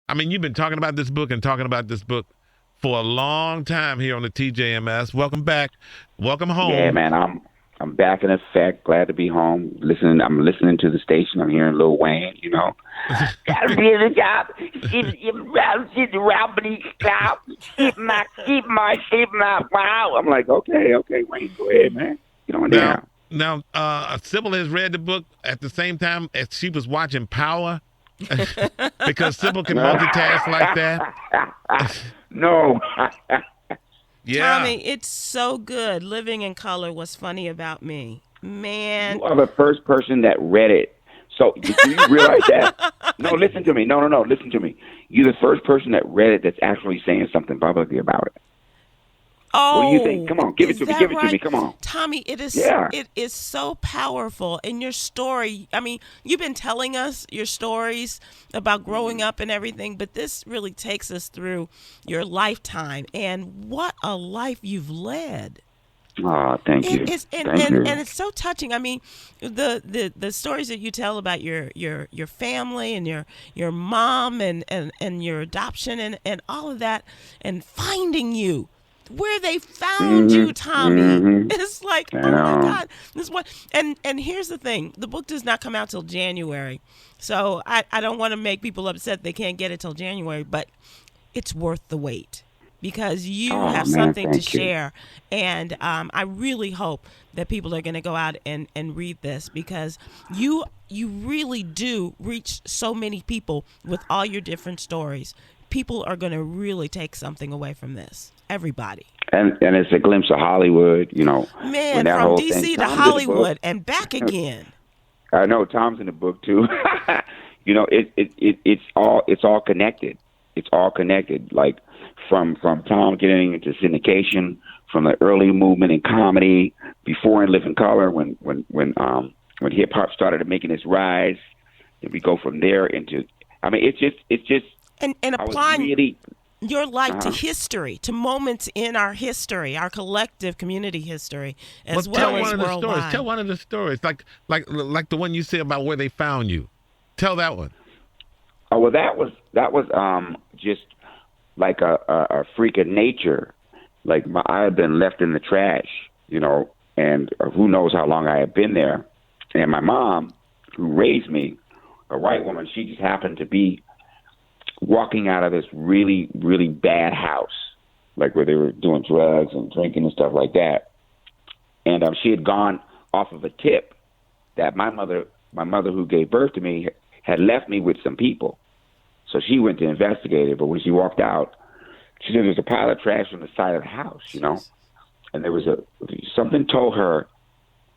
I mean, you've been talking about this book and talking about this book for a long time here on the TJMS. Welcome back. Welcome Yeah, home. man, I'm back in effect. Glad to be home. I'm listening to the station. I'm hearing Lil Wayne. Gotta be the job. Keep my wow. I'm like, okay, Wayne, go ahead, man. Get on Now, down. Sybil has read the book at the same time as she was watching Power because Sybil can multitask like that. No. Yeah. Tommy, it's so good. Living in Color was funny about me. Man. You are the first person that read it. So do you realize that? No, listen to me. No. Listen to me. You're the first person that read it that's actually saying something publicly about it. Oh, what do you think? Come on, give it to me. that Give it to right? me. Come on. Tommy, it is Yeah. it is so powerful in your story. I mean, you've been telling us your stories about growing up and everything, but this really takes us through your lifetime and what a life you've led. Oh, thank you. And it's so touching. I mean, the stories that you tell about your family and your mom and your adoption and all of that and finding you. Where they found you, Tommy. It's like, oh my God. This is what and here's the thing. The book does not come out till January. So I don't want to make people upset they can't get it till January, but it's worth the wait. Because you have something to share. And I really hope that people are going to go out and read this because you really do reach so many people with all your different stories. People are going to really take something away from this. Everybody. And it's a glimpse of Hollywood, Man, from D.C. to Hollywood and back again. I know Tom's in the book too. It's all connected. It's all connected. Like from Tom getting into syndication, from the early movement in comedy, before in Living Color, when hip hop started making its rise, and we go from there into. I mean, it's just and applying your life to history, to moments in our history, our collective community history, as well as worldwide. Tell one of the stories, like the one you said about where they found you. Tell that one. Oh well, that was just like a freak of nature. Like I had been left in the trash, and who knows how long I had been there. And my mom, who raised me, a white woman, she just happened to be walking out of this really, really bad house, like where they were doing drugs and drinking and stuff like that. And she had gone off of a tip that my mother who gave birth to me had left me with some people. So she went to investigate it. But when she walked out, she said there's a pile of trash on the side of the house, and there was something told her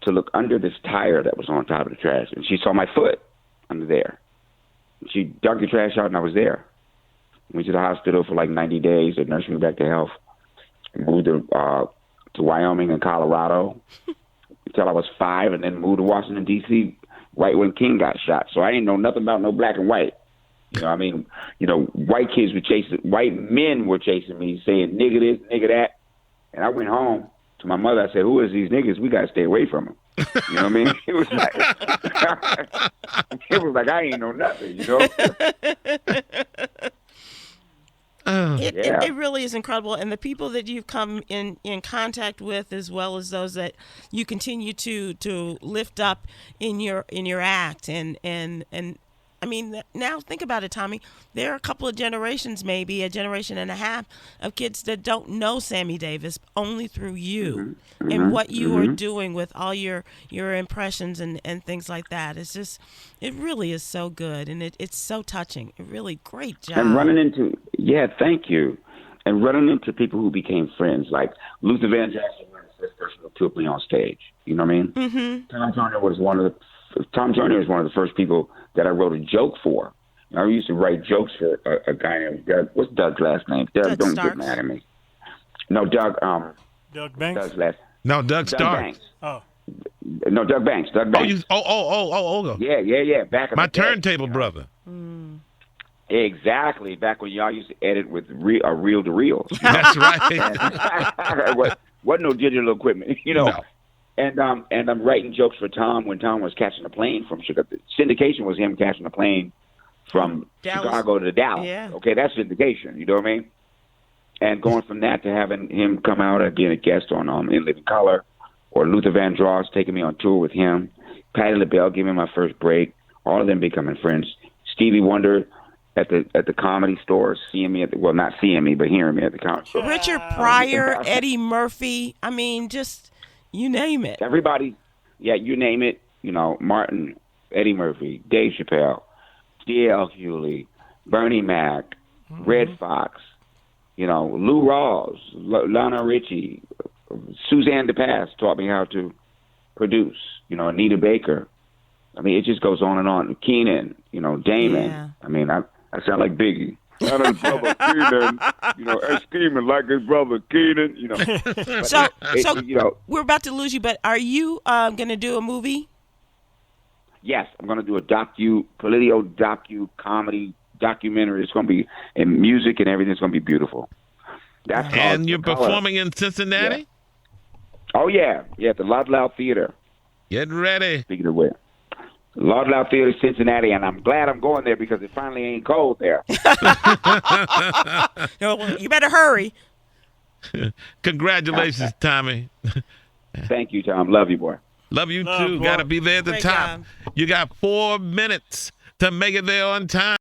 to look under this tire that was on top of the trash. And she saw my foot under there. She dug the trash out and I was there. Went to the hospital for like 90 days. They nursed me back to health. Moved to Wyoming and Colorado until I was 5, and then moved to Washington, D.C. right when King got shot. So I didn't know nothing about no black and white. White men were chasing me, saying nigga this, nigga that. And I went home to my mother. I said, who is these niggas? We got to stay away from them. You know what I mean? It was like I ain't know nothing, It really is incredible, and the people that you've come in contact with, as well as those that you continue to lift up in your act, and I mean, now think about it, Tommy. There are a couple of generations, maybe a generation and a half, of kids that don't know Sammy Davis only through you and what you are doing with all your impressions and things like that. It's just, it really is so good, and it's so touching. It really great job. And thank you. And running into people who became friends, like Luther Vandross was the first person who took me on stage. You know what I mean? Mm-hmm. Tom Joyner was one of the first people that I wrote a joke for. I used to write jokes for a guy named Doug. What's Doug's last name? Doug, don't Starks. get mad at me. No, Doug. Doug Banks? Doug's last. No, Doug Starks. Banks. Oh. No, Doug Banks. Doug Banks. Oh. Yeah. Back in My the day, turntable brother. Exactly. Back when y'all used to edit with a reel to reel. That's right. Wasn't no digital equipment, No. And I'm writing jokes for Tom when Tom was catching a plane from Chicago. Syndication was him catching a plane from Dallas. Chicago to Dallas. Yeah. Okay, that's syndication. You know what I mean? And going from that to having him come out and being a guest on In Living Color, or Luther Vandross taking me on tour with him, Patti LaBelle giving me my first break, all of them becoming friends. Stevie Wonder at the comedy store, seeing me not seeing me, but hearing me at the comedy store. Richard Pryor, Eddie Murphy. I mean, just you name it. Everybody, yeah, you name it. You know, Martin, Eddie Murphy, Dave Chappelle, D.L. Hewley, Bernie Mac, Red Fox, you know, Lou Rawls, Lionel Richie, Suzanne DePass taught me how to produce. You know, Anita Baker. I mean, it just goes on and on. Keenan, you know, Damon. Yeah. I mean, I sound like Biggie. Not his brother Keenan, you know, scheming like his brother Keenan, you know. So you know, we're about to lose you, but are you going to do a movie? yes, I'm going to do a comedy documentary. It's going to be in music and everything. It's going to be beautiful. That's called And you're Color. performing in Cincinnati? Yeah. Oh, yeah. Yeah, at the Loud Loud Theater. Get ready. Speaking of which. Loud Loud Theater, Cincinnati, and I'm glad I'm going there because it finally ain't cold there. You better hurry. Congratulations, Tommy. Thank you, Tom. Love you, boy. Love you Love, too. boy. Got to be there at the Great top. job. You got 4 minutes to make it there on time.